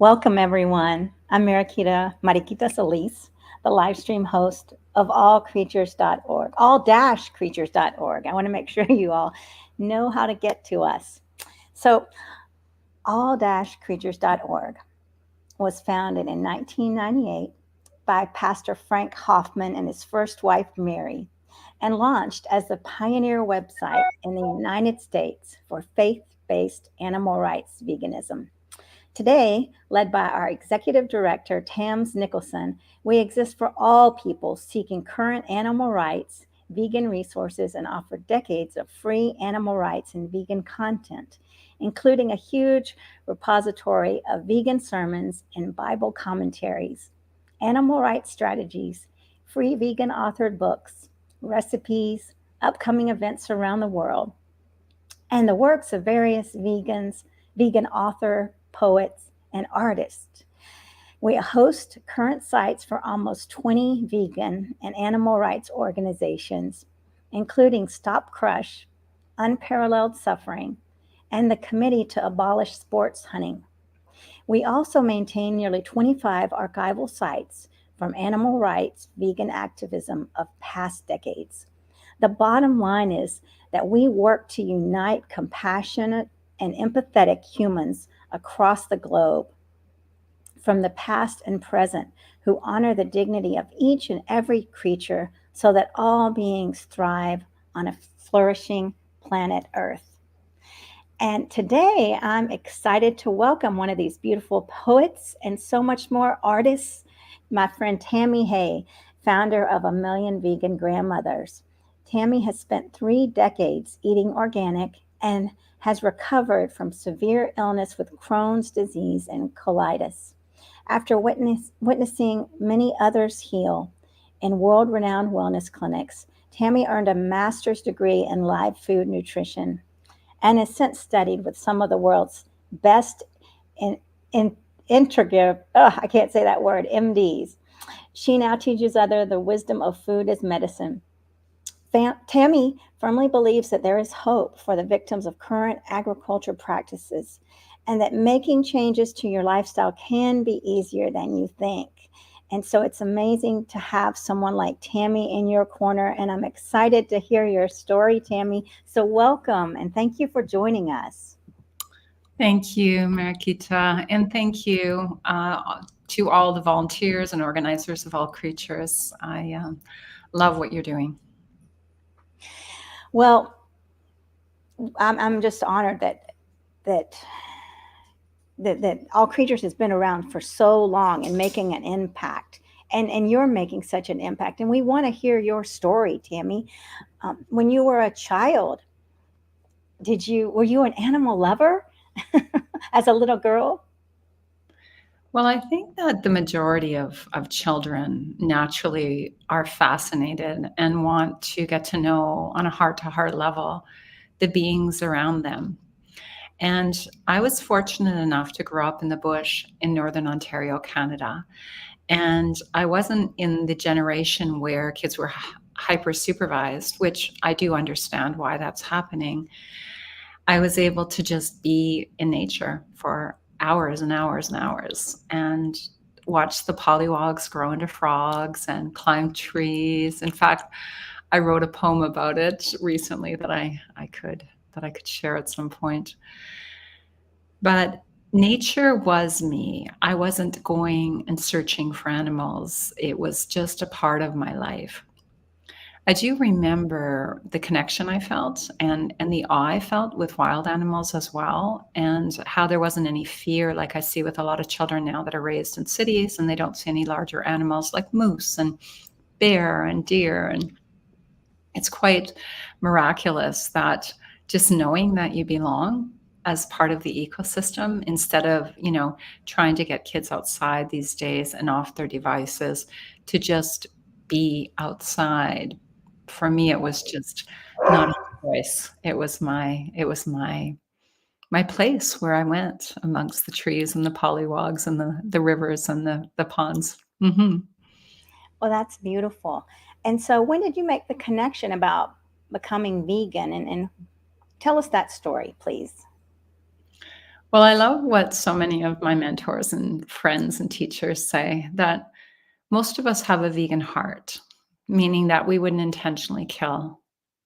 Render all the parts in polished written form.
Welcome, everyone. I'm Mariquita Solis, the live stream host of allcreatures.org, all-creatures.org. I want to make sure you all know how to get to us. So, all-creatures.org was founded in 1998 by Pastor Frank Hoffman and his first wife, Mary, and launched as the pioneer website in the United States for faith-based animal rights veganism. Today, led by our executive director, Tams Nicholson, we exist for all people seeking current animal rights, vegan resources, and offer decades of free animal rights and vegan content, including a huge repository of vegan sermons and Bible commentaries, animal rights strategies, free vegan authored books, recipes, upcoming events around the world, and the works of various vegan author, poets, and artists. We host current sites for almost 20 vegan and animal rights organizations, including Stop Crush, Unparalleled Suffering, and the Committee to Abolish Sports Hunting. We also maintain nearly 25 archival sites from animal rights vegan activism of past decades. The bottom line is that we work to unite compassionate and empathetic humans across the globe, from the past and present, who honor the dignity of each and every creature so that all beings thrive on a flourishing planet Earth. And today I'm excited to welcome one of these beautiful poets and so much more artists, my friend Tami Hay, founder of A Million Vegan Grandmothers. Tami has spent 3 decades eating organic and has recovered from severe illness with Crohn's disease and colitis. After witnessing many others heal in world-renowned wellness clinics, Tami earned a master's degree in live food nutrition and has since studied with some of the world's best integrative, I can't say that word, MDs. She now teaches others the wisdom of food as medicine. Tami firmly believes that there is hope for the victims of current agriculture practices and that making changes to your lifestyle can be easier than you think. And so it's amazing to have someone like Tami in your corner, and I'm excited to hear your story, Tami. So welcome, and thank you for joining us. Thank you, Mariquita, and thank you to all the volunteers and organizers of All Creatures. I love what you're doing. Well, I'm just honored that All Creatures has been around for so long and making an impact. And you're making such an impact. And we want to hear your story, Tami. When you were a child, were you an animal lover as a little girl? Well, I think that the majority of children naturally are fascinated and want to get to know on a heart-to-heart level the beings around them. And I was fortunate enough to grow up in the bush in Northern Ontario, Canada. And I wasn't in the generation where kids were hyper supervised, which I do understand why that's happening. I was able to just be in nature for hours and hours and hours and watch the pollywogs grow into frogs and climb trees. In fact, I wrote a poem about it recently that I could share at some point. But nature was me. I wasn't going and searching for animals. It was just a part of my life. I do remember the connection I felt and the awe I felt with wild animals as well, and how there wasn't any fear like I see with a lot of children now that are raised in cities and they don't see any larger animals like moose and bear and deer. And it's quite miraculous that just knowing that you belong as part of the ecosystem instead of, trying to get kids outside these days and off their devices to just be outside. For me, it was just not a choice. It was my place where I went amongst the trees and the pollywogs and the rivers and the ponds. Mm-hmm. Well, that's beautiful. And so when did you make the connection about becoming vegan? And tell us that story, please. Well, I love what so many of my mentors and friends and teachers say, that most of us have a vegan heart, meaning that we wouldn't intentionally kill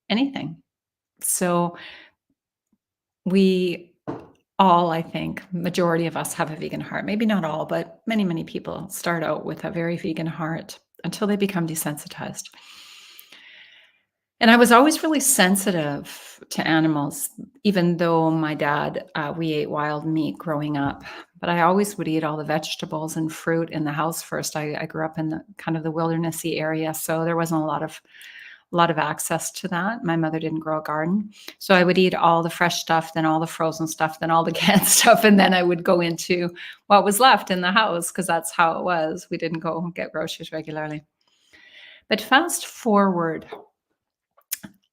anything. So we all, I think, majority of us have a vegan heart. Maybe not all, but many, many people start out with a very vegan heart until they become desensitized. And I was always really sensitive to animals, even though my dad, we ate wild meat growing up. But I always would eat all the vegetables and fruit in the house first. I grew up in the kind of the wildernessy area, so there wasn't a lot of access to that. My mother didn't grow a garden, so I would eat all the fresh stuff, then all the frozen stuff, then all the canned stuff, and then I would go into what was left in the house because that's how it was. We didn't go get groceries regularly. But fast forward,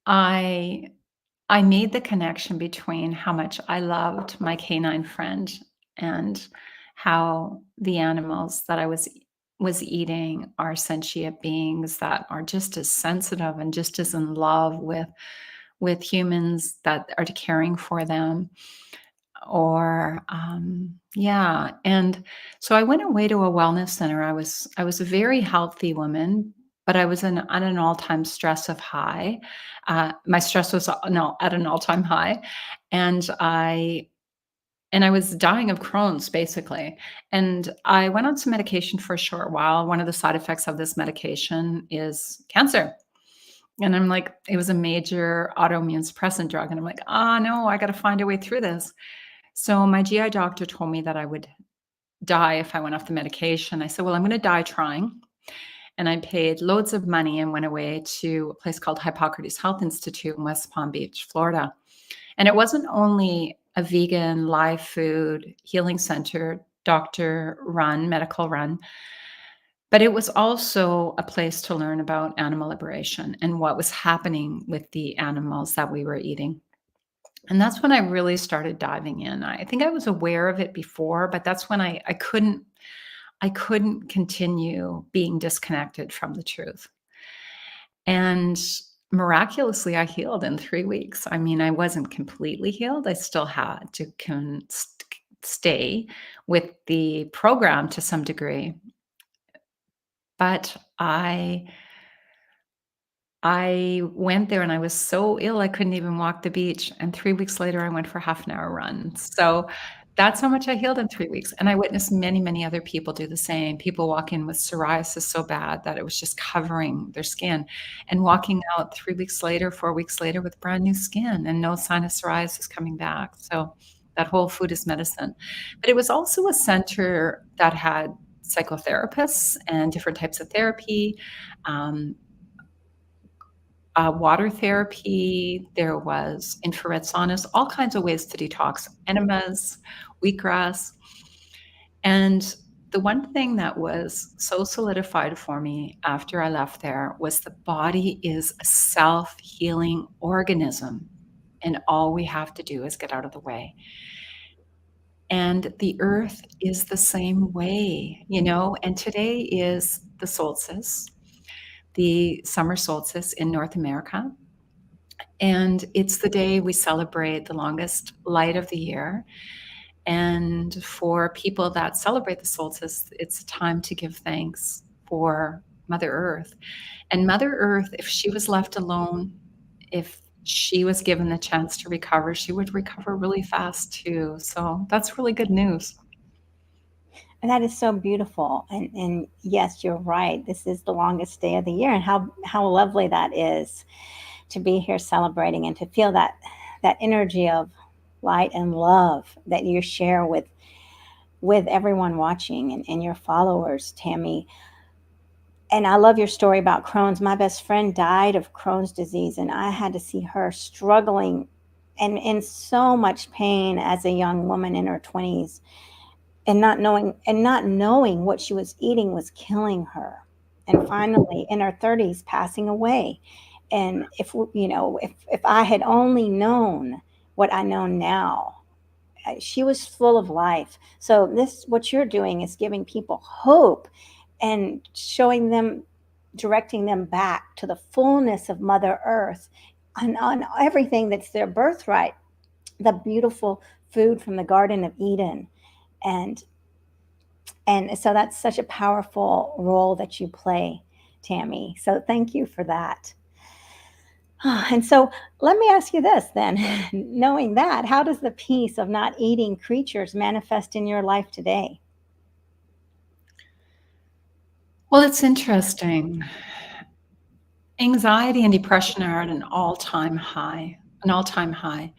I I made the connection between how much I loved my canine friend and how the animals that I was eating are sentient beings that are just as sensitive and just as in love with humans that are caring for them. Or yeah, and so I went away to a wellness center. I was a very healthy woman, but I was on an all-time stress of high. My stress was no at an all-time high, and I was dying of Crohn's basically. And I went on some medication for a short while. One of the side effects of this medication is cancer. And I'm like, it was a major autoimmune suppressant drug. And I'm like, oh no, I got to find a way through this. So my GI doctor told me that I would die if I went off the medication. I said, well, I'm going to die trying. And I paid loads of money and went away to a place called Hippocrates Health Institute in West Palm Beach, Florida. And it wasn't only a vegan, live food healing center, doctor run, medical run, but it was also a place to learn about animal liberation and what was happening with the animals that we were eating. And that's when I really started diving in. I think I was aware of it before, but that's when I couldn't continue being disconnected from the truth. And miraculously, I healed in 3 weeks. I mean, I wasn't completely healed. I still had to stay with the program to some degree, but I went there and I was so ill I couldn't even walk the beach, and 3 weeks later, I went for half an hour run. So, that's how much I healed in 3 weeks, and I witnessed many, many other people do the same. People walk in with psoriasis so bad that it was just covering their skin, and walking out 3 weeks later, 4 weeks later with brand new skin and no sign of psoriasis coming back. So, that whole food is medicine. But it was also a center that had psychotherapists and different types of therapy, um, water therapy, there was infrared saunas, all kinds of ways to detox, enemas, wheatgrass. And the one thing that was so solidified for me after I left there was the body is a self healing organism. And all we have to do is get out of the way. And the earth is the same way, and today is the solstice, the summer solstice in North America. And it's the day we celebrate the longest light of the year. And for people that celebrate the solstice, it's a time to give thanks for Mother Earth. And Mother Earth, if she was left alone, if she was given the chance to recover, she would recover really fast too. So that's really good news. And that is so beautiful. And yes, you're right. This is the longest day of the year, and how lovely that is to be here celebrating and to feel that energy of light and love that you share with everyone watching and your followers, Tami. And I love your story about Crohn's. My best friend died of Crohn's disease, and I had to see her struggling and in so much pain as a young woman in her 20s, and not knowing what she was eating was killing her. And finally, in her 30s, passing away. And if I had only known what I know now, she was full of life. So this, what you're doing, is giving people hope and showing them, directing them back to the fullness of Mother Earth, on everything that's their birthright, the beautiful food from the Garden of Eden. And so that's such a powerful role that you play, Tami. So thank you for that. And so let me ask you this then, knowing that, how does the peace of not eating creatures manifest in your life today? Well, it's interesting. Anxiety and depression are at an all-time high, an all-time high.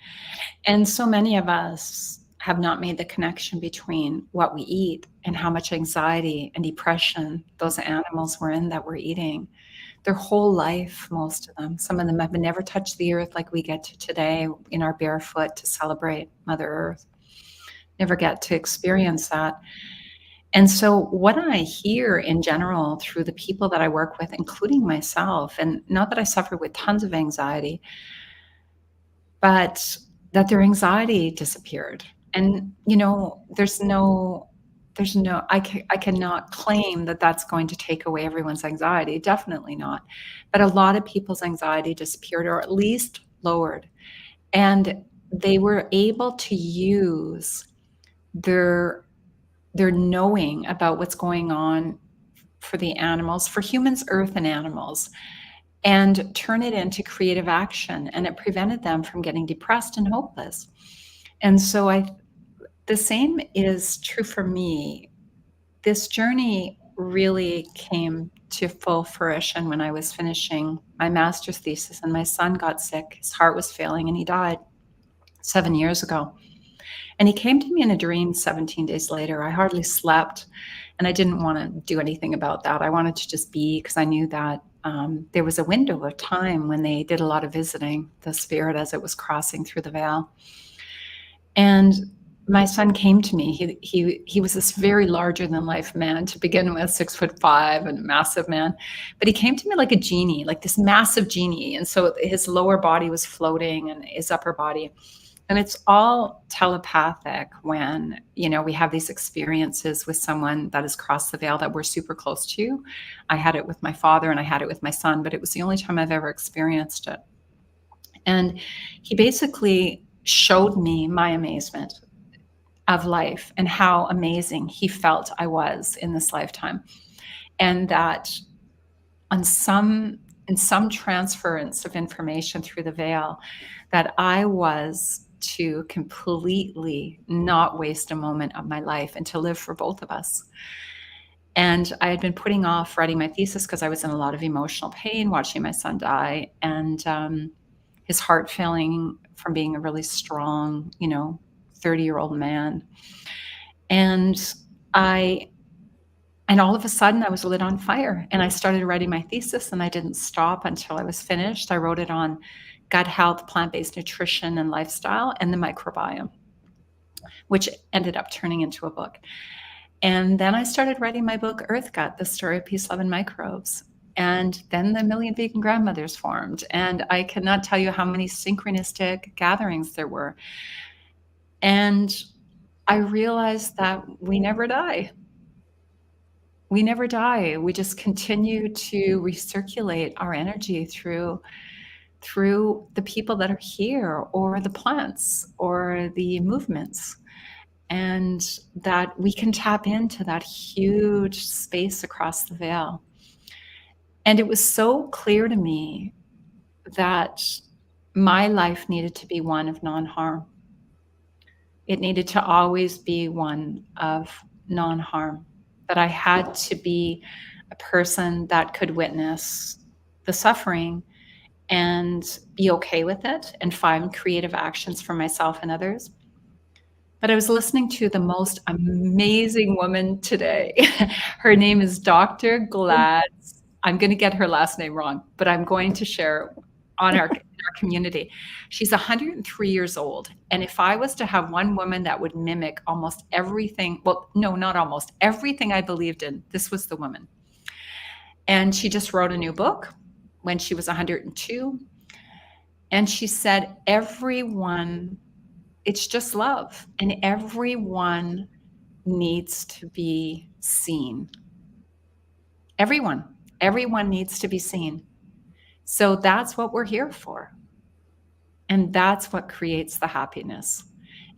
And so many of us have not made the connection between what we eat and how much anxiety and depression those animals were in that we're eating. Their whole life, most of them. Some of them have never touched the earth like we get to today in our barefoot to celebrate Mother Earth. Never get to experience that. And so, what I hear in general through the people that I work with, including myself, and not that I suffer with tons of anxiety, but that their anxiety disappeared. And, I cannot claim that that's going to take away everyone's anxiety. Definitely not. But a lot of people's anxiety disappeared or at least lowered. And they were able to use their knowing about what's going on for the animals, for humans, earth, and animals, and turn it into creative action. And it prevented them from getting depressed and hopeless. And so the same is true for me. This journey really came to full fruition when I was finishing my master's thesis and my son got sick. His heart was failing and he died 7 years ago. And he came to me in a dream 17 days later. I hardly slept and I didn't want to do anything about that. I wanted to just be, because I knew that there was a window of time when they did a lot of visiting, the spirit as it was crossing through the veil. And my son came to me. He was this very larger than life man to begin with, 6'5" and a massive man. But he came to me like a genie, like this massive genie. And so his lower body was floating and his upper body. And it's all telepathic when, we have these experiences with someone that has crossed the veil that we're super close to. I had it with my father and I had it with my son, but it was the only time I've ever experienced it. And he basically showed me my amazement of life and how amazing he felt I was in this lifetime. And that in some transference of information through the veil, that I was to completely not waste a moment of my life and to live for both of us. And I had been putting off writing my thesis because I was in a lot of emotional pain watching my son die, and his heart failing from being a really strong, 30-year-old man. And all of a sudden I was lit on fire and I started writing my thesis, and I didn't stop until I was finished. I wrote it on gut health, plant-based nutrition and lifestyle, and the microbiome, which ended up turning into a book. And then I started writing my book, Earth Gut, The Story of Peace, Love, and Microbes. And then the Million Vegan Grandmothers formed. And I cannot tell you how many synchronistic gatherings there were. And I realized that we never die. We never die. We just continue to recirculate our energy through the people that are here, or the plants, or the movements, and that we can tap into that huge space across the veil. And it was so clear to me that my life needed to be one of non-harm. It needed to always be one of non-harm, that I had to be a person that could witness the suffering and be okay with it and find creative actions for myself and others. But I was listening to the most amazing woman today. Her name is Dr. Glads. I'm going to get her last name wrong, but I'm going to share on our community. She's 103 years old. And if I was to have one woman that would mimic almost everything, well, no, not almost everything I believed in, this was the woman. And she just wrote a new book when she was 102. And she said, everyone, it's just love. And everyone needs to be seen. Everyone needs to be seen. So that's what we're here for. And that's what creates the happiness.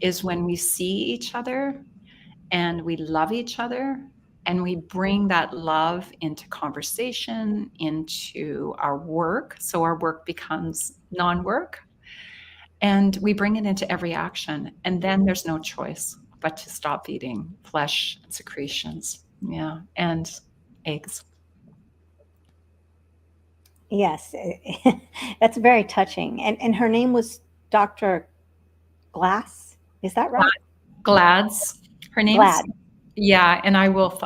is when we see each other and we love each other and we bring that love into conversation, into our work. So our work becomes non work, and we bring it into every action. And then there's no choice but to stop eating flesh and secretions. Yeah. And eggs. Yes, that's very touching. And her name was Dr. Glass. Is that right? Glad's her name's. Glad. Yeah, and I will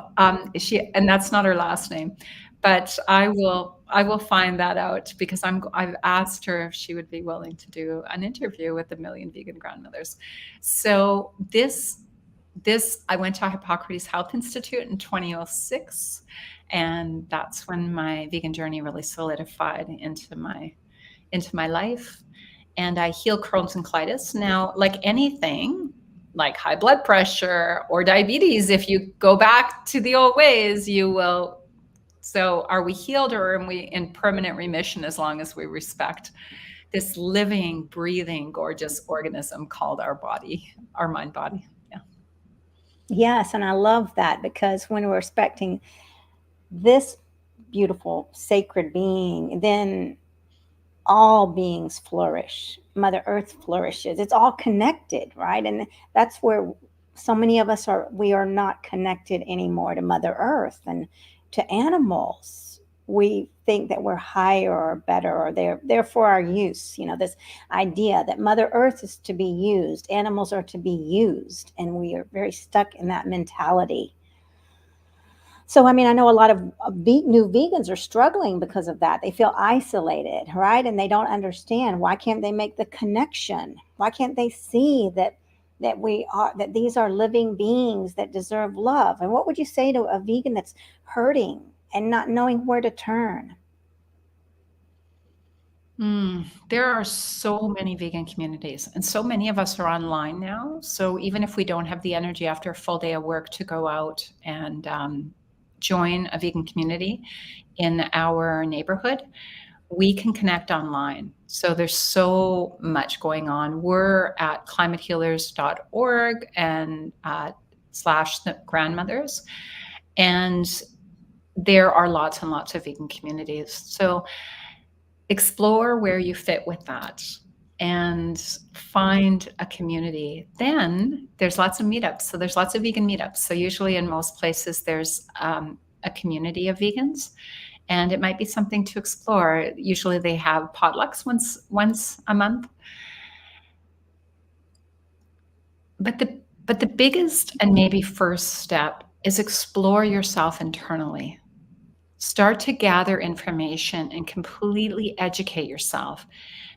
she, and that's not her last name, but I will find that out because I've asked her if she would be willing to do an interview with a million vegan grandmothers. So this I went to Hippocrates Health Institute in 2006, and that's when my vegan journey really solidified into my life. And I heal Crohn's and colitis. Now, like anything, like high blood pressure or diabetes, if you go back to the old ways, you will. So, are we healed or are we in permanent remission as long as we respect this living, breathing, gorgeous organism called our body, our mind body? Yeah. Yes, and I love that because when we're respecting this beautiful, sacred being, then all beings flourish. Mother Earth flourishes. It's all connected, right? And that's where so many of us we are not connected anymore to Mother Earth and to animals. We think that we're higher or better or they're for our use. This idea that Mother Earth is to be used, animals are to be used, and we are very stuck in that mentality. So, I mean, I know a lot of new vegans are struggling because of that. They feel isolated, right? And they don't understand, why can't they make the connection? Why can't they see that these are living beings that deserve love? And what would you say to a vegan that's hurting and not knowing where to turn? There are so many vegan communities, and so many of us are online now. So even if we don't have the energy after a full day of work to go out and join a vegan community in our neighborhood, we can connect online. So there's so much going on. We're at climatehealers.org and slash the grandmothers, and there are lots and lots of vegan communities. So explore where you fit with that and find a community. Then there's lots of meetups. So there's lots of vegan meetups. So usually in most places there's a community of vegans, and it might be something to explore. Usually they have potlucks once a month. But the biggest and maybe first step is explore yourself internally. Start to gather information and completely educate yourself.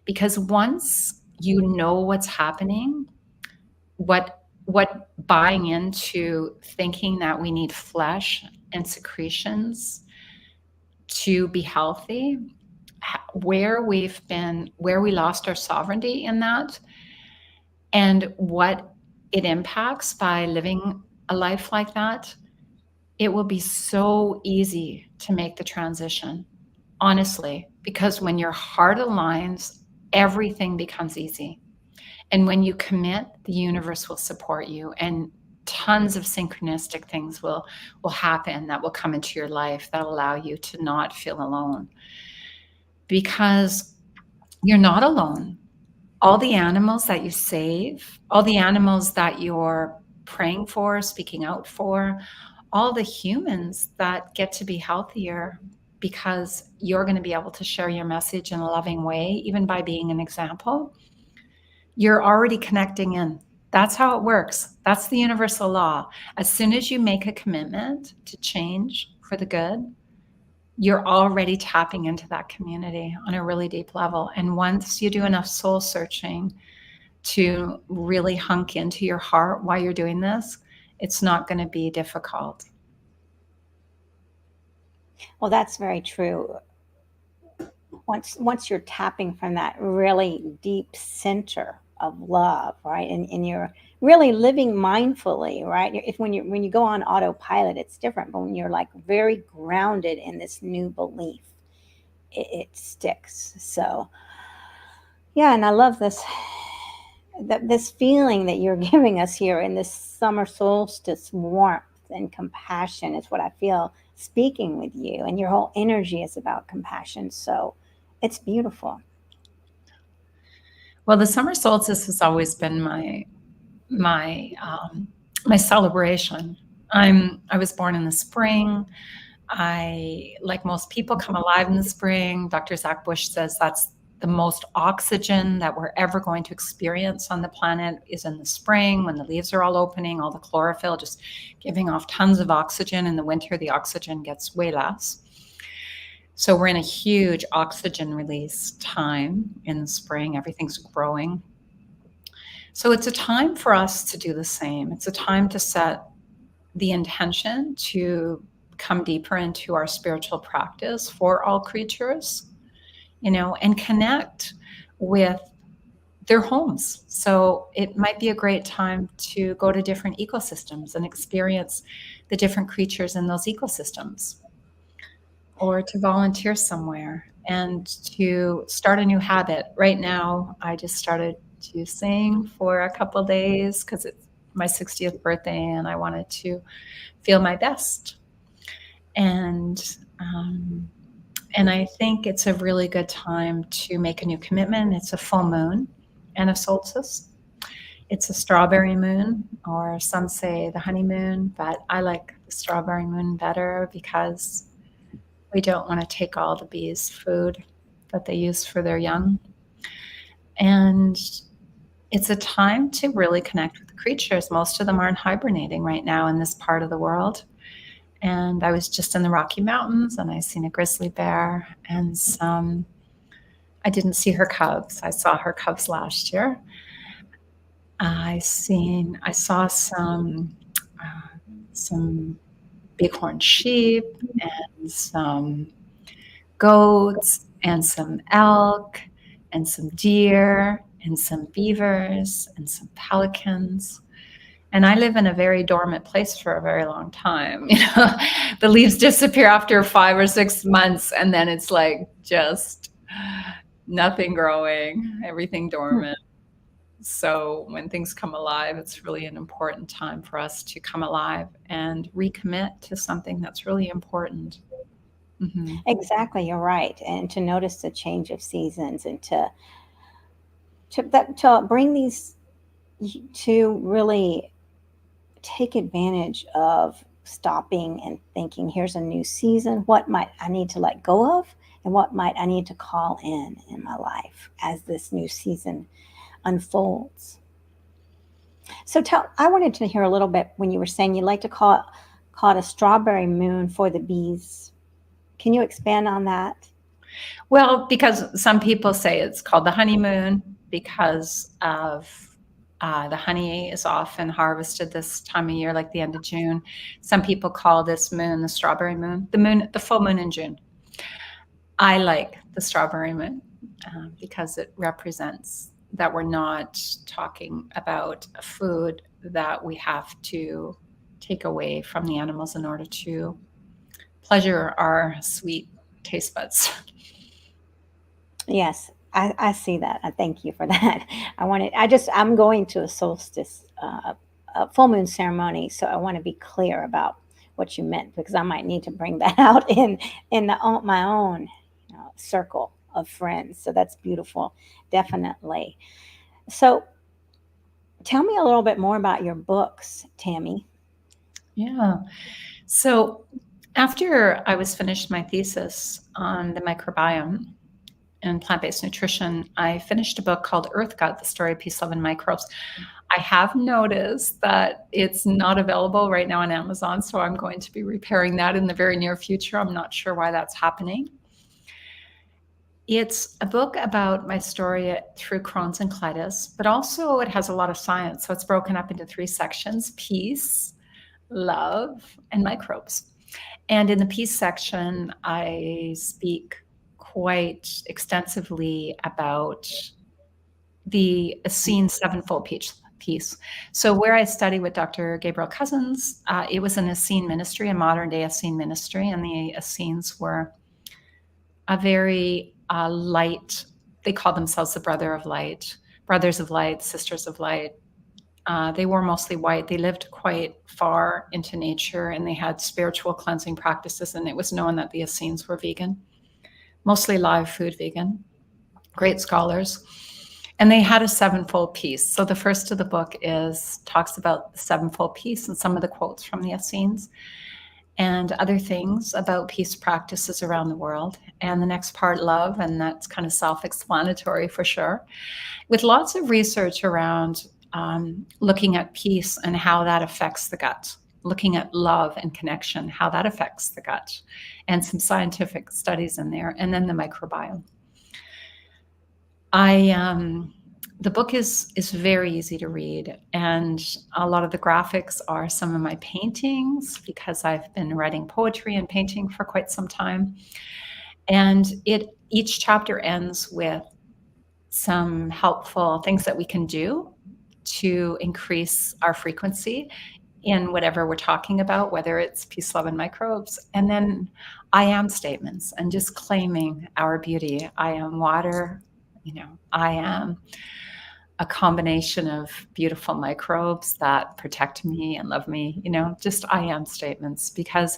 Because once you know what's happening, what buying into thinking that we need flesh and secretions to be healthy, where we lost our sovereignty in that, and what it impacts by living a life like that, it will be so easy to make the transition, honestly, because when your heart aligns, everything becomes easy. And when you commit, the universe will support you, and tons of synchronistic things will happen that will come into your life that allow you to not feel alone, because you're not alone. All the animals that you save, all the animals that you're praying for, speaking out for, all the humans that get to be healthier because you're going to be able to share your message in a loving way, even by being an example, you're already connecting in. That's how it works. That's the universal law. As soon as you make a commitment to change for the good, you're already tapping into that community on a really deep level. And once you do enough soul searching to really hunk into your heart while you're doing this, it's not going to be difficult. Well, that's very true. Once you're tapping from that really deep center of love, right, and you're really living mindfully, right? If when you go on autopilot, it's different, but when you're like very grounded in this new belief, it sticks. So yeah, and I love this this feeling that you're giving us here in this summer solstice warmth and compassion is what I feel speaking with you. And your whole energy is about compassion. So it's beautiful. Well, the summer solstice has always been my celebration. I was born in the spring. I, like most people, come alive in the spring. Dr. Zach Bush says that's the most oxygen that we're ever going to experience on the planet is in the spring when the leaves are all opening, all the chlorophyll just giving off tons of oxygen. In the winter, the oxygen gets way less. So we're in a huge oxygen release time in the spring. Everything's growing. So it's a time for us to do the same. It's a time to set the intention to come deeper into our spiritual practice for all creatures, and connect with their homes. So it might be a great time to go to different ecosystems and experience the different creatures in those ecosystems, or to volunteer somewhere and to start a new habit. Right now, I just started to sing for a couple of days because it's my 60th birthday and I wanted to feel my best. And I think it's a really good time to make a new commitment. It's a full moon and a solstice. It's a strawberry moon, or some say the honeymoon, but I like the strawberry moon better because we don't want to take all the bees' food that they use for their young. And it's a time to really connect with the creatures. Most of them aren't hibernating right now in this part of the world. And I was just in the Rocky Mountains and I seen a grizzly bear and I didn't see her cubs. I saw her cubs last year. I saw some bighorn sheep and some goats and some elk and some deer and some beavers and some pelicans. And I live in a very dormant place for a very long time. The leaves disappear after 5 or 6 months, and then it's like just nothing growing, everything dormant. So when things come alive, it's really an important time for us to come alive and recommit to something that's really important. Mm-hmm. Exactly, you're right. And to notice the change of seasons and to bring these to really take advantage of stopping and thinking, here's a new season. What might I need to let go of? And what might I need to call in my life as this new season unfolds? So I wanted to hear a little bit when you were saying you like to call it a strawberry moon for the bees. Can you expand on that? Well, because some people say it's called the honeymoon because of the honey is often harvested this time of year, like the end of June. Some people call this moon the strawberry moon, the full moon in June. I like the strawberry moon because it represents that we're not talking about a food that we have to take away from the animals in order to pleasure our sweet taste buds. Yes, I see that. I thank you for that. I'm going to a solstice, a full moon ceremony, so I want to be clear about what you meant because I might need to bring that out in my own circle of friends. So that's beautiful, definitely. So tell me a little bit more about your books, Tami. Yeah. So after I was finished my thesis on the microbiome and plant-based nutrition, I finished a book called Earth Gut, The Story of Peace, Love, and Microbes. I have noticed that it's not available right now on Amazon, so I'm going to be repairing that in the very near future. I'm not sure why that's happening. It's a book about my story through Crohn's and colitis, but also it has a lot of science. So it's broken up into 3 sections: peace, love, and microbes. And in the peace section, I speak quite extensively about the Essene sevenfold piece. So where I studied with Dr. Gabriel Cousins, it was an Essene ministry, a modern day Essene ministry, and the Essenes were a very light, they call themselves the brother of light, brothers of light, sisters of light. They were mostly white. They lived quite far into nature, and they had spiritual cleansing practices, and it was known that the Essenes were vegan, mostly live food vegan, great scholars. And they had a sevenfold peace. So the first of the book talks about the sevenfold peace and some of the quotes from the Essenes and other things about peace practices around the world. And the next part, love, and that's kind of self-explanatory for sure, with lots of research around looking at peace and how that affects the gut, looking at love and connection, how that affects the gut, and some scientific studies in there, and then the microbiome. The book is very easy to read, and a lot of the graphics are some of my paintings because I've been writing poetry and painting for quite some time. And each chapter ends with some helpful things that we can do to increase our frequency in whatever we're talking about, whether it's peace, love, and microbes. And then I am statements and just claiming our beauty. I am water, I am a combination of beautiful microbes that protect me and love me, just I am statements. Because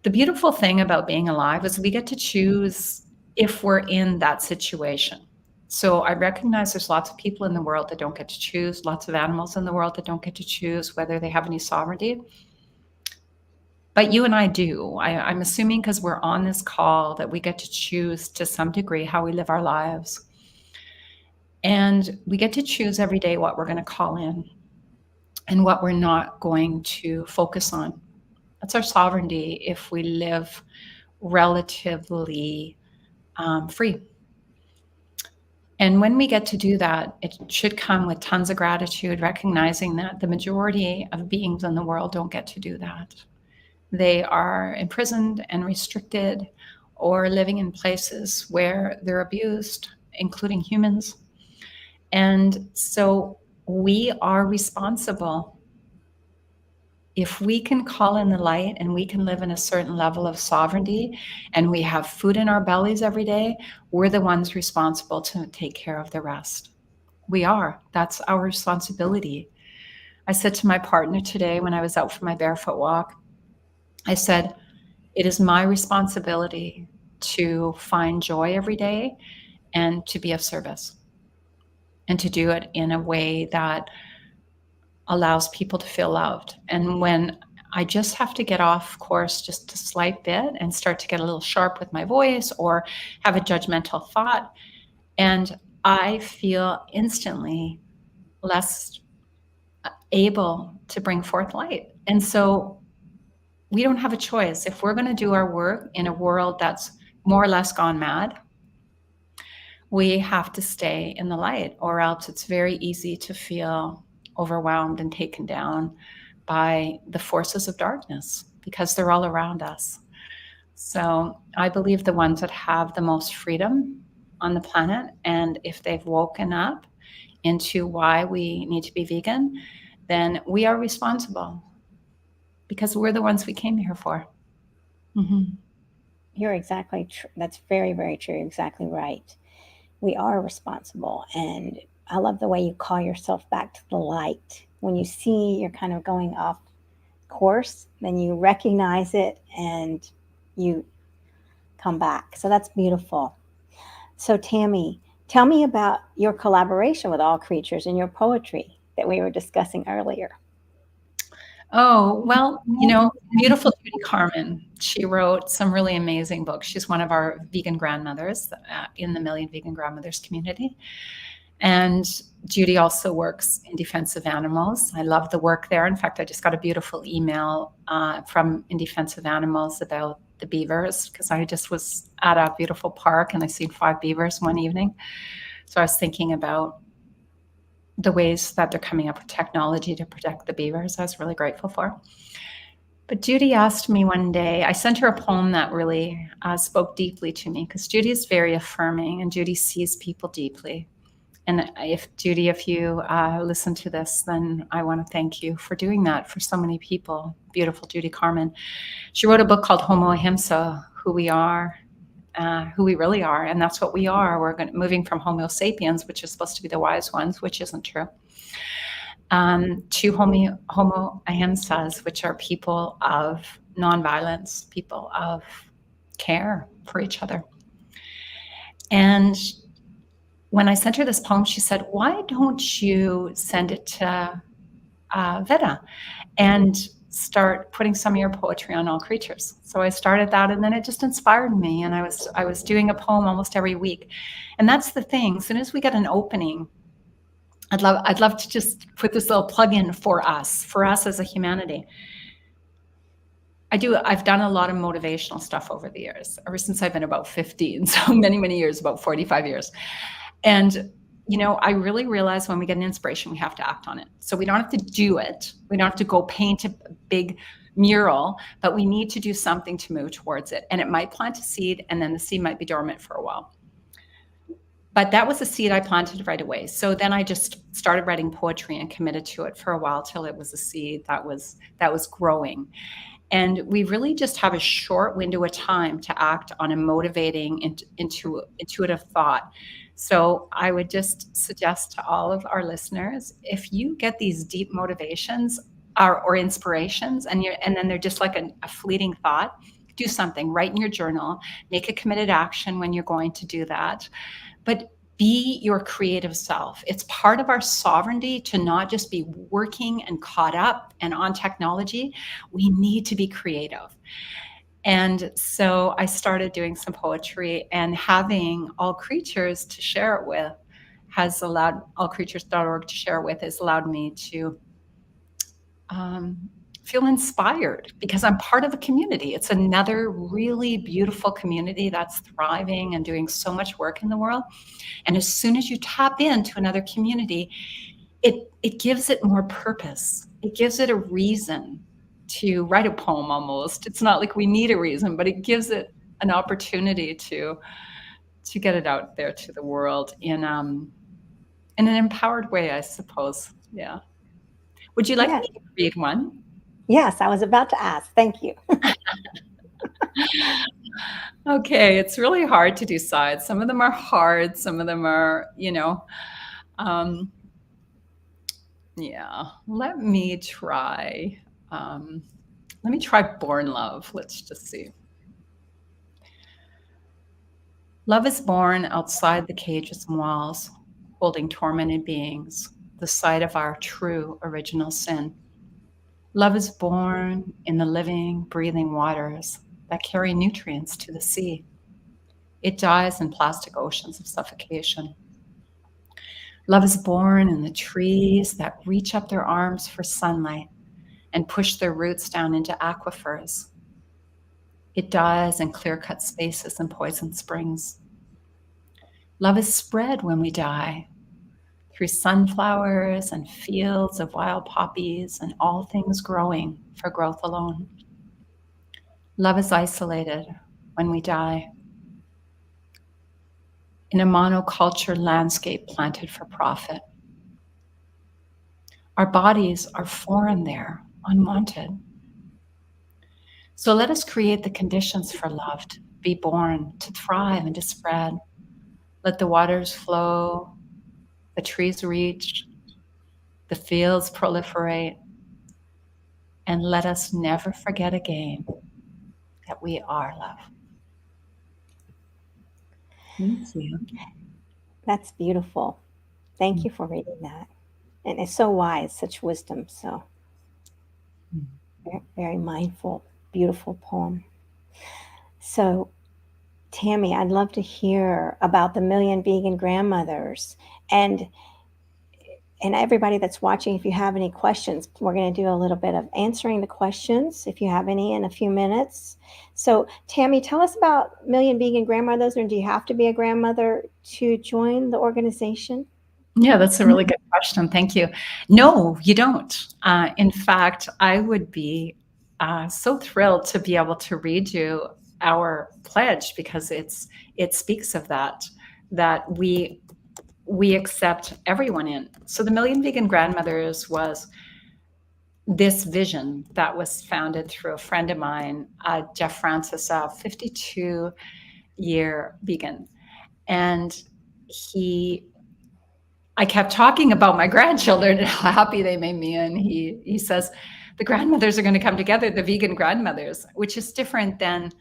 the beautiful thing about being alive is we get to choose if we're in that situation. So I recognize there's lots of people in the world that don't get to choose, lots of animals in the world that don't get to choose whether they have any sovereignty. But you and I do. I'm assuming because we're on this call that we get to choose to some degree how we live our lives. And we get to choose every day what we're going to call in and what we're not going to focus on. That's our sovereignty if we live relatively free. And when we get to do that, it should come with tons of gratitude, recognizing that the majority of beings in the world don't get to do that. They are imprisoned and restricted or living in places where they're abused, including humans. And so we are responsible. If we can call in the light and we can live in a certain level of sovereignty and we have food in our bellies every day, we're the ones responsible to take care of the rest. We are. That's our responsibility. I said to my partner today when I was out for my barefoot walk, I said, it is my responsibility to find joy every day and to be of service and to do it in a way that allows people to feel loved. And when I just have to get off course just a slight bit and start to get a little sharp with my voice or have a judgmental thought, and I feel instantly less able to bring forth light. And so we don't have a choice. If we're going to do our work in a world that's more or less gone mad, we have to stay in the light, or else it's very easy to feel overwhelmed and taken down by the forces of darkness because they're all around us. So I believe the ones that have the most freedom on the planet, and if they've woken up into why we need to be vegan, then we are responsible because we're the ones we came here for. Mm-hmm. You're exactly true. That's very, very true. Exactly right. We are responsible. And I love the way you call yourself back to the light. When you see you're kind of going off course, then you recognize it and you come back. So that's beautiful. So Tami, tell me about your collaboration with All Creatures and your poetry that we were discussing earlier. Oh, well, beautiful Judy Carmen. She wrote some really amazing books. She's one of our vegan grandmothers in the Million Vegan Grandmothers community. And Judy also works in defense of animals. I love the work there. In fact, I just got a beautiful email from In Defense of Animals about the beavers, because I just was at a beautiful park and I seen 5 beavers one evening. So I was thinking about the ways that they're coming up with technology to protect the beavers. I was really grateful for. But Judy asked me one day, I sent her a poem that really spoke deeply to me, because Judy is very affirming and Judy sees people deeply. And if Judy, if you listen to this, then I want to thank you for doing that for so many people. Beautiful Judy Carmen. She wrote a book called Homo Ahimsa, Who We Are, who we really are. And that's what we are. We're moving from Homo sapiens, which is supposed to be the wise ones, which isn't true, to Homo ahimsas, which are people of nonviolence, people of care for each other. And when I sent her this poem, she said, why don't you send it to Veda and start putting some of your poetry on all creatures? So I started that, and then it just inspired me. And I was doing a poem almost every week. And that's the thing. As soon as we get an opening, I'd love to just put this little plug in for us as a humanity. I've done a lot of motivational stuff over the years, ever since I've been about 15. So many years, about 45 years. And, I really realize when we get an inspiration, we have to act on it. So we don't have to do it. We don't have to go paint a big mural, but we need to do something to move towards it. And it might plant a seed, and then the seed might be dormant for a while. But that was a seed I planted right away. So then I just started writing poetry and committed to it for a while till it was a seed that was growing. And we really just have a short window of time to act on a motivating, intuitive thought. So I would just suggest to all of our listeners, if you get these deep motivations or inspirations, and then they're just like a fleeting thought, do something. Write in your journal. Make a committed action when you're going to do that. But be your creative self. It's part of our sovereignty to not just be working and caught up and on technology. We need to be creative. And so I started doing some poetry, and having All Creatures to share it with has allowed, allcreatures.org to share it with, has allowed me to feel inspired, because I'm part of a community. It's another really beautiful community that's thriving and doing so much work in the world. And as soon as you tap into another community, it gives it more purpose. It gives it a reason to write a poem almost. It's not like we need a reason, but it gives it an opportunity to get it out there to the world in an empowered way, I suppose. Yeah. Would you like me to read one? Yes, I was about to ask. Thank you. Okay, it's really hard to decide. Some of them are hard. Some of them are, yeah. Let me try Born Love. Let's just see. Love is born outside the cages and walls, holding tormented beings, the site of our true original sin. Love is born in the living, breathing waters that carry nutrients to the sea. It dies in plastic oceans of suffocation. Love is born in the trees that reach up their arms for sunlight and push their roots down into aquifers. It dies in clear-cut spaces and poison springs. Love is spread when we die, through sunflowers and fields of wild poppies and all things growing for growth alone. Love is isolated when we die, in a monoculture landscape planted for profit. Our bodies are foreign there, unwanted. So let us create the conditions for love to be born, to thrive and to spread. Let the waters flow, the trees reach, the fields proliferate, and let us never forget again that we are love. Thank you. That's beautiful. Thank you for reading that. And it's so wise, such wisdom. So very, very mindful, beautiful poem. So Tami, I'd love to hear about the Million Vegan Grandmothers, and everybody that's watching, if you have any questions, we're going to do a little bit of answering the questions, if you have any, in a few minutes. So Tami, tell us about Million Vegan Grandmothers, and do you have to be a grandmother to join the organization? Yeah, that's a really good question. Thank you. No, you don't. In fact, I would be so thrilled to be able to read you our pledge, because it speaks of that we accept everyone in. So the Million Vegan Grandmothers was this vision that was founded through a friend of mine, Jeff Francis, 52 year vegan. And I kept talking about my grandchildren and how happy they made me. And he says, the grandmothers are going to come together, the vegan grandmothers, which is different than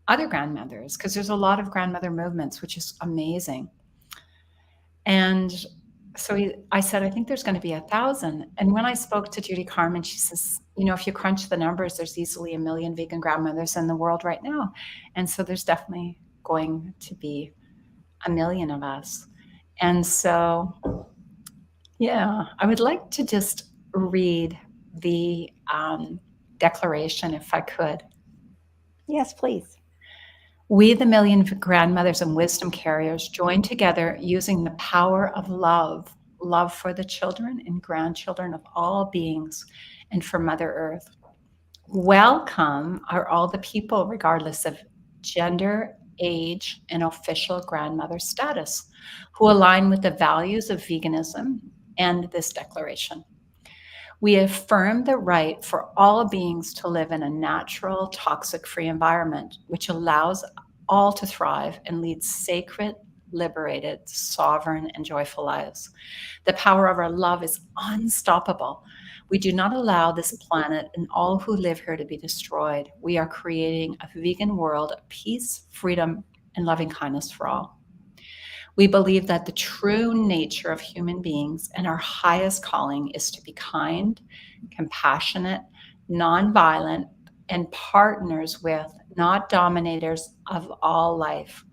other grandmothers, because there's a lot of grandmother movements, which is amazing. And so I said, I think there's going to be 1,000. And when I spoke to Judy Carmen, she says, if you crunch the numbers, there's easily 1 million vegan grandmothers in the world right now. And so there's definitely going to be 1 million of us. And so, yeah, I would like to just read the declaration if I could. Yes, please. We, the million grandmothers and wisdom carriers, join together using the power of love for the children and grandchildren of all beings and for Mother Earth. Welcome are all the people, regardless of gender, age, and official grandmother status, who align with the values of veganism and this declaration. We affirm the right for all beings to live in a natural, toxic-free environment, which allows all to thrive and lead sacred, liberated, sovereign, and joyful lives. The power of our love is unstoppable. We do not allow this planet and all who live here to be destroyed. We are creating a vegan world of peace, freedom, and loving kindness for all. We believe that the true nature of human beings and our highest calling is to be kind, compassionate, nonviolent, and partners with, not dominators of all life.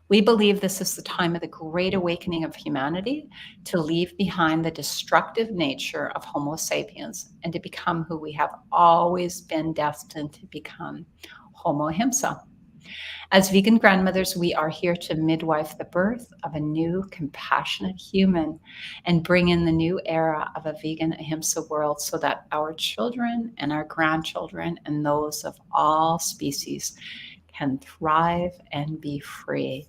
We believe this is the time of the great awakening of humanity, to leave behind the destructive nature of Homo sapiens and to become who we have always been destined to become, Homo Ahimsa. As vegan grandmothers, we are here to midwife the birth of a new, compassionate human and bring in the new era of a vegan Ahimsa world so that our children and our grandchildren and those of all species can thrive and be free.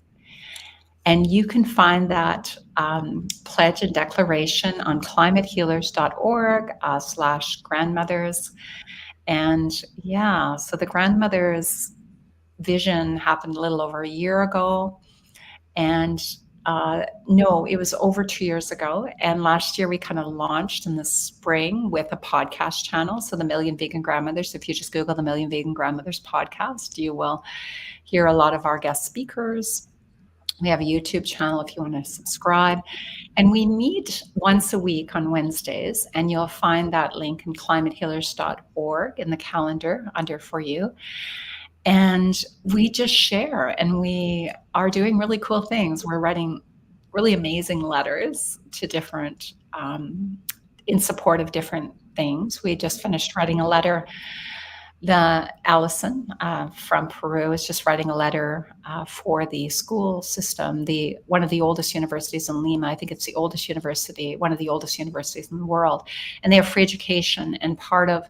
And you can find that pledge and declaration on climatehealers.org/grandmothers. And yeah, so the grandmothers vision happened a little over a year ago. And no, it was over 2 years ago. And last year we kind of launched in the spring with a podcast channel. So the Million Vegan Grandmothers, if you just Google the Million Vegan Grandmothers podcast, you will hear a lot of our guest speakers. We have a YouTube channel if you want to subscribe. And we meet once a week on Wednesdays, and you'll find that link in climatehealers.org in the calendar under For You. And we just share, and we are doing really cool things. We're writing really amazing letters to different, in support of different things. We just finished writing a letter. Allison from Peru is just writing a letter for the school system, one of the oldest universities in Lima. I think it's the oldest university, one of the oldest universities in the world. And they have free education, and part of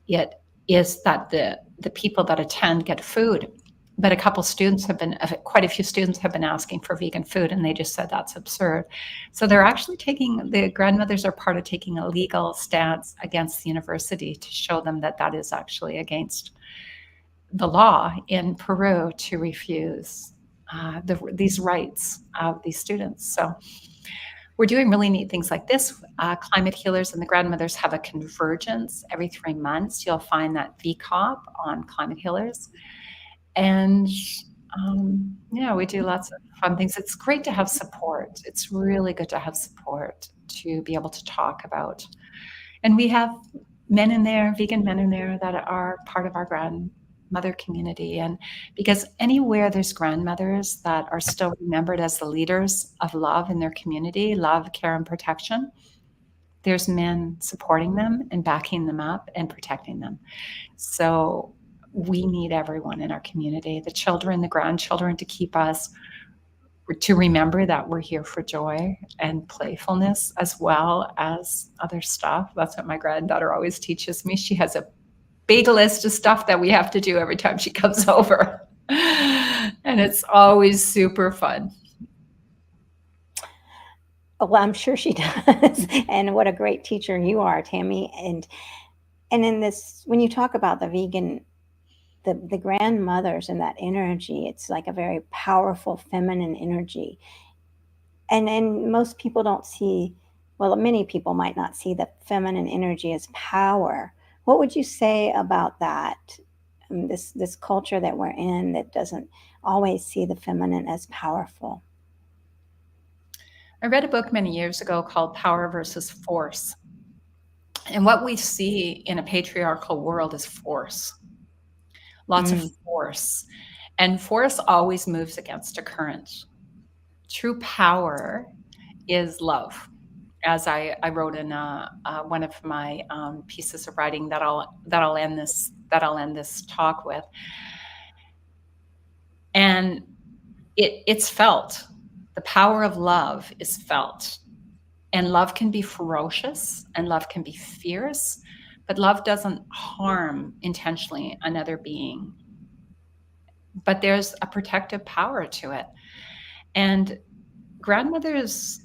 it is that the people that attend get food. But quite a few students have been asking for vegan food, and they just said that's absurd. So they're actually the grandmothers are part of taking a legal stance against the university to show them that that is actually against the law in Peru to refuse these rights of these students. So we're doing really neat things like this. Climate Healers and the Grandmothers have a convergence every 3 months. You'll find that VCOP on Climate Healers. And yeah, we do lots of fun things. It's great to have support. It's really good to have support to be able to talk about. And we have men in there, vegan men in there, that are part of our grandmother community. And because anywhere there's grandmothers that are still remembered as the leaders of love in their community, love, care, and protection, there's men supporting them and backing them up and protecting them. So we need everyone in our community, the children, the grandchildren, to remember that we're here for joy and playfulness as well as other stuff. That's what my granddaughter always teaches me. She has a big list of stuff that we have to do every time she comes over. And it's always super fun. Well, I'm sure she does. And what a great teacher you are, Tami. And in this, when you talk about the the grandmothers and that energy, it's like a very powerful feminine energy. And most people don't see, well, many people might not see the feminine energy as power. What would you say about that? This culture that we're in that doesn't always see the feminine as powerful. I read a book many years ago called Power versus Force. And what we see in a patriarchal world is force, lots of Mm. force. And force always moves against a current. True power is love. As I wrote in one of my pieces of writing that I'll end this talk with, and it's felt. The power of love is felt, and love can be ferocious, and love can be fierce, but love doesn't harm intentionally another being. But there's a protective power to it, and grandmothers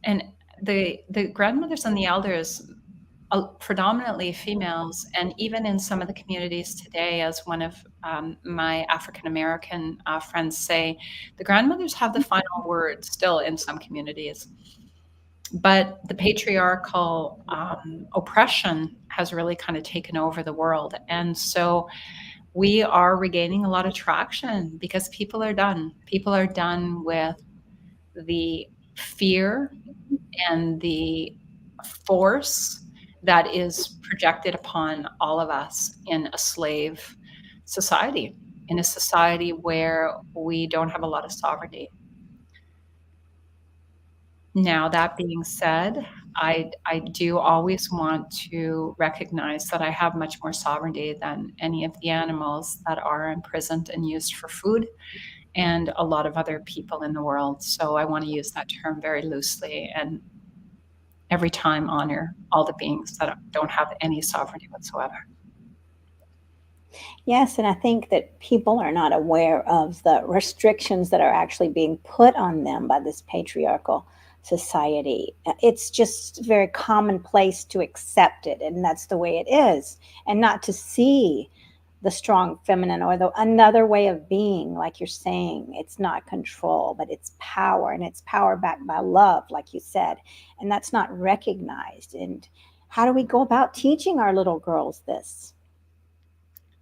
and the grandmothers and the elders, predominantly females, and even in some of the communities today, as one of my African American friends say, the grandmothers have the final word still in some communities. But the patriarchal oppression has really kind of taken over the world. And so we are regaining a lot of traction because people are done. People are done with the fear and the force that is projected upon all of us in a slave society, in a society where we don't have a lot of sovereignty. Now, that being said, I do always want to recognize that I have much more sovereignty than any of the animals that are imprisoned and used for food, and a lot of other people in the world. So I want to use that term very loosely and every time honor all the beings that don't have any sovereignty whatsoever. Yes, and I think that people are not aware of the restrictions that are actually being put on them by this patriarchal society. It's just very commonplace to accept it, and that's the way it is, and not to see the strong feminine or the another way of being, like you're saying. It's not control, but it's power, and it's power backed by love, like you said, and that's not recognized. And how do we go about teaching our little girls this?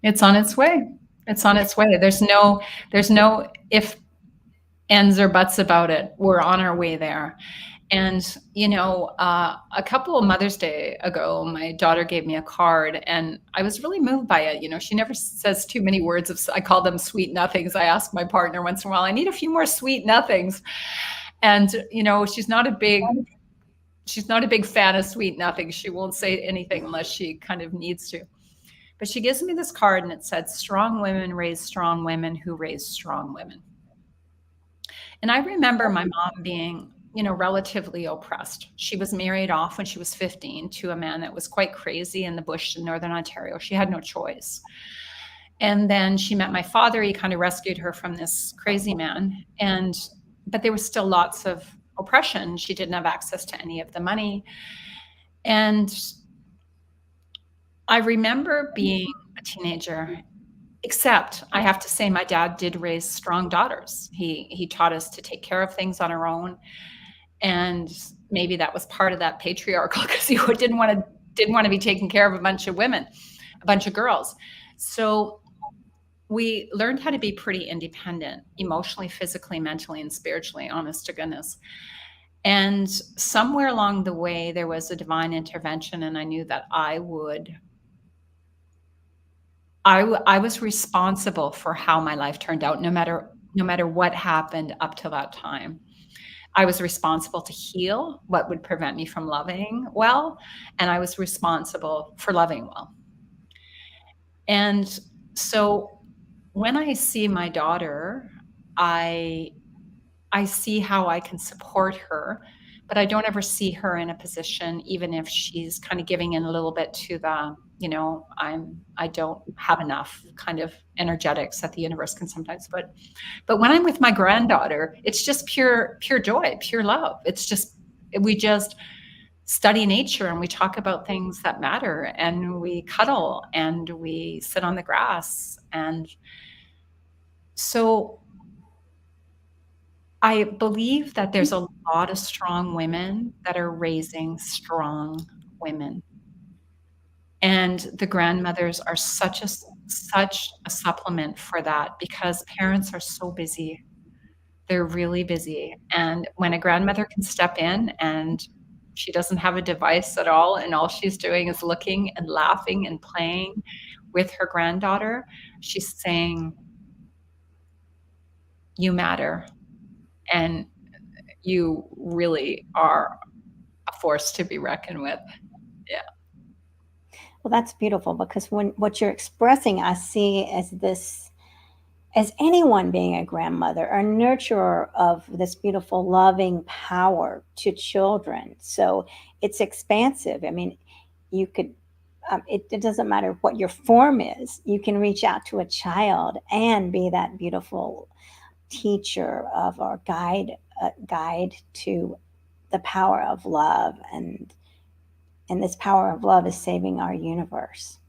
It's on its way. It's on its way. There's no if, ands, or buts about it. We're on our way there. And, a couple of Mother's Day ago, my daughter gave me a card and I was really moved by it. She never says too many words I call them sweet nothings. I ask my partner once in a while, I need a few more sweet nothings. And, she's not a big fan of sweet nothings. She won't say anything unless she kind of needs to. But she gives me this card and it said, strong women raise strong women who raise strong women. And I remember my mom being, relatively oppressed. She was married off when she was 15 to a man that was quite crazy in the bush in Northern Ontario. She had no choice. And then she met my father. He kind of rescued her from this crazy man. But there was still lots of oppression. She didn't have access to any of the money. And I remember being a teenager, except I have to say my dad did raise strong daughters. He taught us to take care of things on our own. And maybe that was part of that patriarchal, because he didn't want to be taking care of a bunch of women, a bunch of girls. So we learned how to be pretty independent, emotionally, physically, mentally, and spiritually, honest to goodness. And somewhere along the way, there was a divine intervention, and I knew that I was responsible for how my life turned out, no matter what happened up to that time. I was responsible to heal what would prevent me from loving well, and I was responsible for loving well. And so when I see my daughter, I see how I can support her, but I don't ever see her in a position, even if she's kind of giving in a little bit to the, I don't have enough kind of energetics that the universe can sometimes put. But when I'm with my granddaughter, it's just pure joy, pure love. We just study nature and we talk about things that matter and we cuddle and we sit on the grass. And so I believe that there's a lot of strong women that are raising strong women. And the grandmothers are such a supplement for that because parents are so busy. They're really busy. And when a grandmother can step in and she doesn't have a device at all, and all she's doing is looking and laughing and playing with her granddaughter, she's saying, "You matter, and you really are a force to be reckoned with." Yeah. Well, that's beautiful because when what you're expressing, I see as this, as anyone being a grandmother, a nurturer of this beautiful, loving power to children. So it's expansive. I mean, you could, it doesn't matter what your form is, you can reach out to a child and be that beautiful teacher of or guide to the power of love, and this power of love is saving our universe.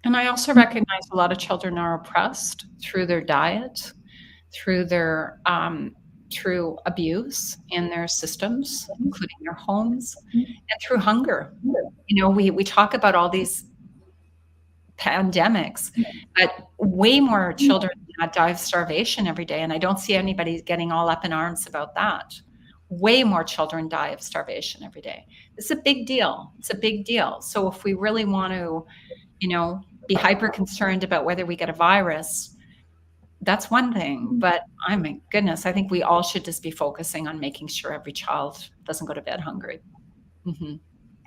And I also recognize a lot of children are oppressed through their diet, through their through abuse in their systems, including their homes, and through hunger. You know, we talk about all these pandemics, but way more children die of starvation every day, and I don't see anybody getting all up in arms about that. Way more children die of starvation every day. It's a big deal. It's a big deal. So if we really want to, you know, be hyper concerned about whether we get a virus, that's one thing. But I my goodness, I think we all should just be focusing on making sure every child doesn't go to bed hungry. Hmm.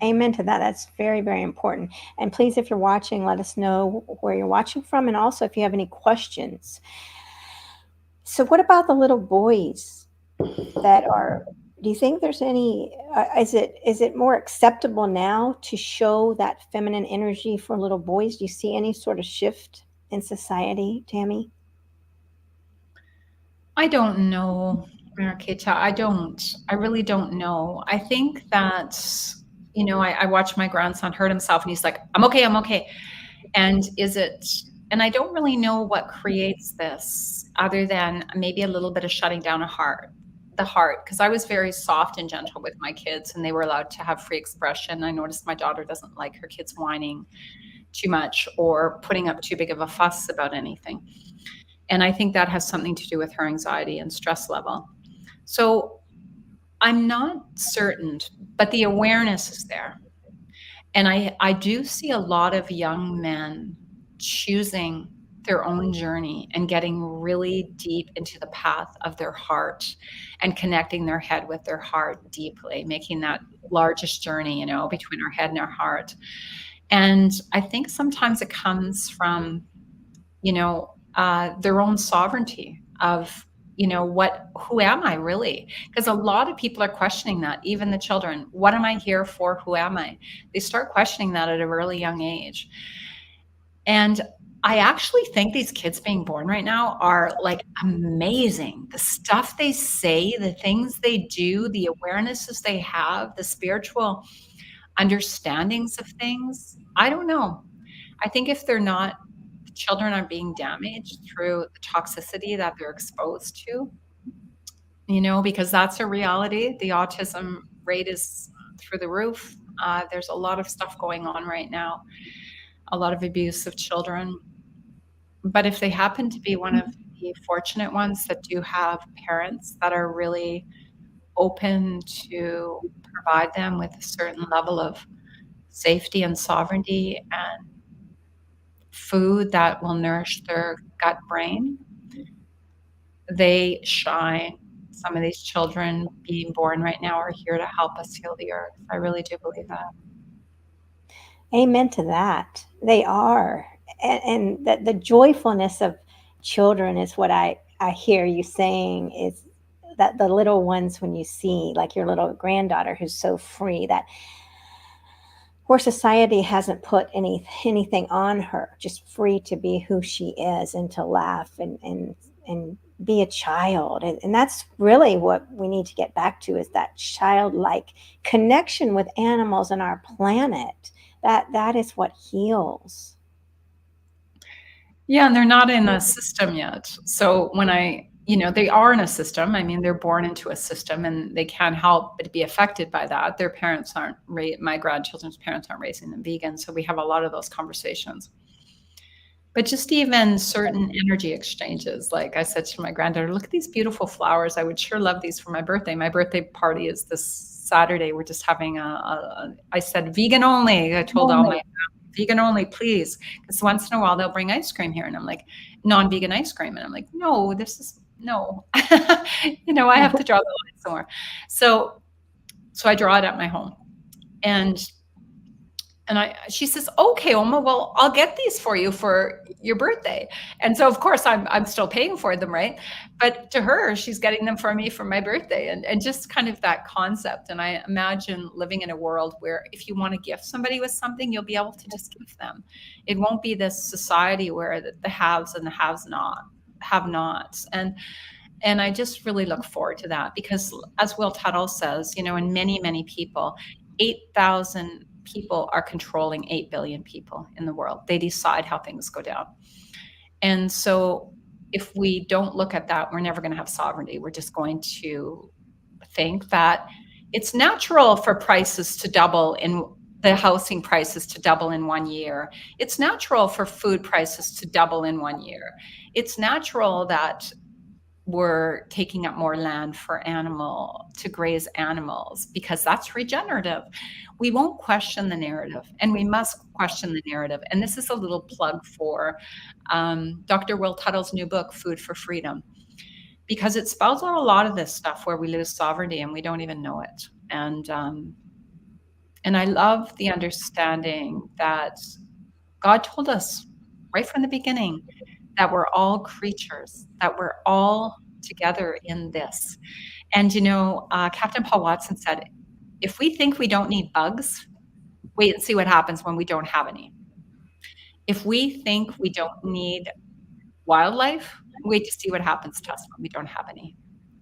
Amen to that. That's very, very important. And please, if you're watching, let us know where you're watching from, and also if you have any questions. So, what about the little boys that are? Do you think there's any? Is it more acceptable now to show that feminine energy for little boys? Do you see any sort of shift in society, Tammy? I don't know, Marikita. I don't. I really don't know. I think that, you know, I watched my grandson hurt himself and he's like, I'm okay, I'm okay. And is it, and I don't really know what creates this other than maybe a little bit of shutting down the heart, because I was very soft and gentle with my kids and they were allowed to have free expression. I noticed my daughter doesn't like her kids whining too much or putting up too big of a fuss about anything. And I think that has something to do with her anxiety and stress level. So I'm not certain, but the awareness is there. And I do see a lot of young men choosing their own journey and getting really deep into the path of their heart and connecting their head with their heart deeply, making that largest journey, you know, between our head and our heart. And I think sometimes it comes from, you know, their own sovereignty of, you know, who am I really? Because a lot of people are questioning that, even the children. What am I here for? Who am I? They start questioning that at a really young age. And I actually think these kids being born right now are like amazing. The stuff they say, the things they do, the awarenesses they have, the spiritual understandings of things. I don't know. I think if they're not, the children are being damaged through the toxicity that they're exposed to, you know, because that's a reality. The autism rate is through the roof. There's a lot of stuff going on right now, a lot of abuse of children. But if they happen to be one of the fortunate ones that do have parents that are really open to provide them with a certain level of safety and sovereignty and food that will nourish their gut brain, they shine. Some of these children being born right now are here to help us heal the earth. I really do believe that. Amen to that. They are. And the joyfulness of children is what I hear you saying, is that the little ones, when you see like your little granddaughter who's so free, that where society hasn't put anything on her, just free to be who she is and to laugh and be a child. And that's really what we need to get back to, is that childlike connection with animals and our planet. That is what heals. Yeah, and they're not in a system yet. So when they are in a system. I mean, they're born into a system and they can't help but be affected by that. Their parents aren't, my grandchildren's parents aren't raising them vegan. So we have a lot of those conversations. But just even certain energy exchanges, like I said to my granddaughter, look at these beautiful flowers. I would sure love these for my birthday. My birthday party is this Saturday. We're just having I said vegan only. I told all my vegan only, please. Because once in a while they'll bring ice cream here. And I'm like, non-vegan ice cream. And I'm like, no, no. I have to draw the line somewhere. So I draw it at my home. And she says, okay, Oma, well, I'll get these for you for your birthday. And so, of course, I'm still paying for them, right? But to her, she's getting them for me for my birthday, and just kind of that concept. And I imagine living in a world where if you want to gift somebody with something, you'll be able to just give them. It won't be this society where the haves and the have-nots. And I just really look forward to that, because as Will Tuttle says, and many, many people, 8,000 people are controlling 8 billion people in the world. They decide how things go down. And so if we don't look at that, we're never going to have sovereignty. We're just going to think that it's natural for prices to double in the housing prices to double in 1 year. It's natural for food prices to double in 1 year. It's natural that we're taking up more land to graze animals, because that's regenerative. We won't question the narrative, and we must question the narrative. And this is a little plug for Dr. Will Tuttle's new book, Food for Freedom, because it spells out a lot of this stuff where we lose sovereignty and we don't even know it. And I love the understanding that God told us right from the beginning that we're all creatures, that we're all together in this. And, Captain Paul Watson said, if we think we don't need bugs, wait and see what happens when we don't have any. If we think we don't need wildlife, wait to see what happens to us when we don't have any.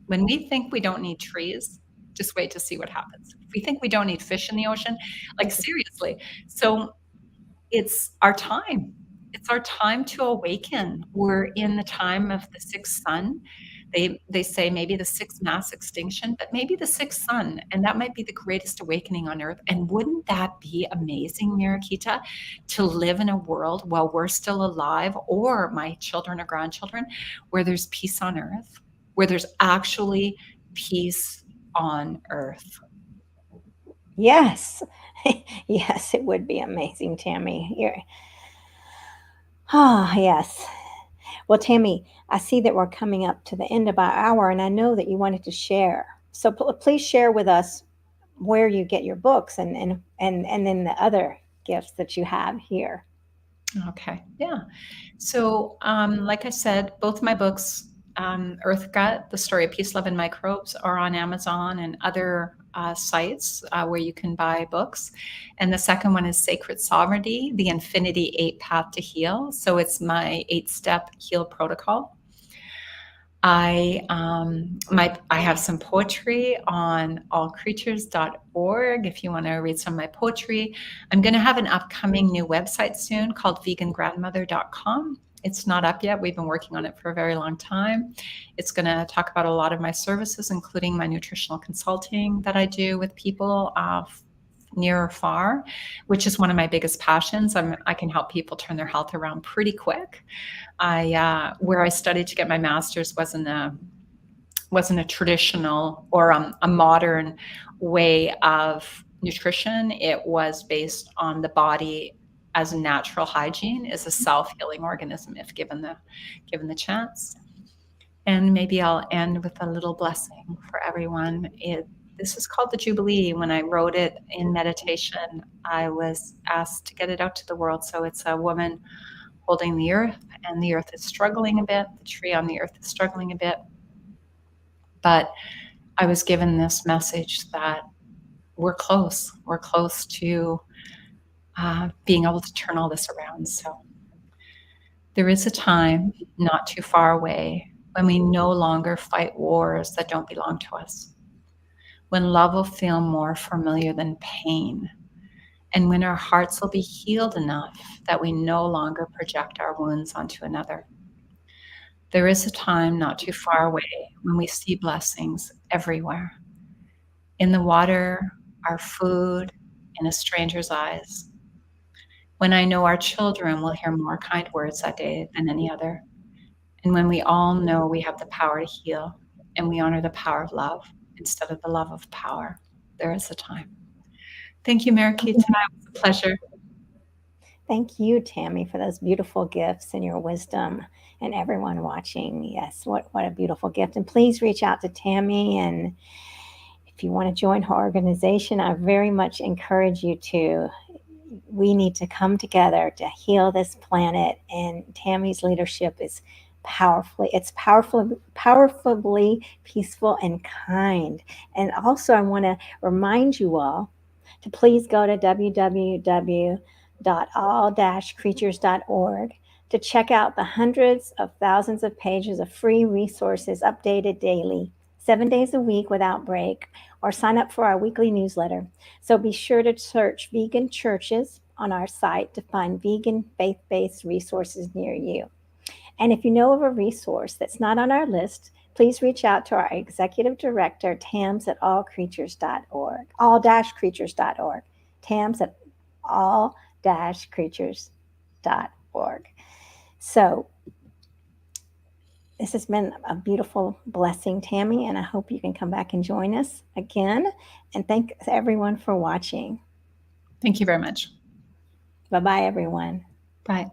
When we think we don't need trees, just wait to see what happens. If we think we don't need fish in the ocean, like seriously. So it's our time. It's our time to awaken. We're in the time of the sixth sun. They say maybe the sixth mass extinction, but maybe the sixth sun, and that might be the greatest awakening on earth. And wouldn't that be amazing, Mirakita, to live in a world while we're still alive, or my children or grandchildren, where there's peace on earth, where there's actually peace on earth? Yes. Yes, it would be amazing, Tami. Yes. Well, Tami, I see that we're coming up to the end of our hour, and I know that you wanted to share. So please share with us where you get your books and then the other gifts that you have here. Okay. Yeah. So, like I said, both my books, Earth Gut, The Story of Peace, Love, and Microbes, are on Amazon and other sites where you can buy books. And the second one is Sacred Sovereignty, The Infinity 8 Path to Heal. So it's my 8-step heal protocol. I have some poetry on allcreatures.org if you want to read some of my poetry. I'm going to have an upcoming new website soon called vegangrandmother.com. It's not up yet. We've been working on it for a very long time. It's going to talk about a lot of my services, including my nutritional consulting that I do with people near or far, which is one of my biggest passions. I can help people turn their health around pretty quick. Where I studied to get my master's wasn't a traditional or a modern way of nutrition. It was based on the body as natural hygiene, is a self-healing organism if given the chance. And maybe I'll end with a little blessing for everyone. This is called the Jubilee. When I wrote it in meditation, I was asked to get it out to the world. So it's a woman holding the earth, and the earth is struggling a bit. The tree on the earth is struggling a bit. But I was given this message that we're close. We're close to being able to turn all this around. So there is a time not too far away when we no longer fight wars that don't belong to us, when love will feel more familiar than pain, and when our hearts will be healed enough that we no longer project our wounds onto another. There is a time not too far away when we see blessings everywhere, in the water, our food, in a stranger's eyes. When I know our children will hear more kind words that day than any other. And when we all know we have the power to heal and we honor the power of love instead of the love of power, there is a time. Thank you, Mariki. Tonight was a pleasure. Thank you, Tami, for those beautiful gifts and your wisdom, and everyone watching. Yes, what a beautiful gift. And please reach out to Tami, and if you want to join her organization, I very much encourage you to. We need to come together to heal this planet, and Tami's leadership is powerfully peaceful and kind. And also, I want to remind you all to please go to www.all-creatures.org to check out the hundreds of thousands of pages of free resources updated daily, 7 days a week without break, or sign up for our weekly newsletter. So be sure to search vegan churches on our site to find vegan faith-based resources near you. And if you know of a resource that's not on our list, please reach out to our executive director, Tams at all-creatures.org, all-creatures.org, Tams at all-creatures.org. So this has been a beautiful blessing, Tami, and I hope you can come back and join us again. And thanks everyone for watching. Thank you very much. Bye-bye, everyone. Bye.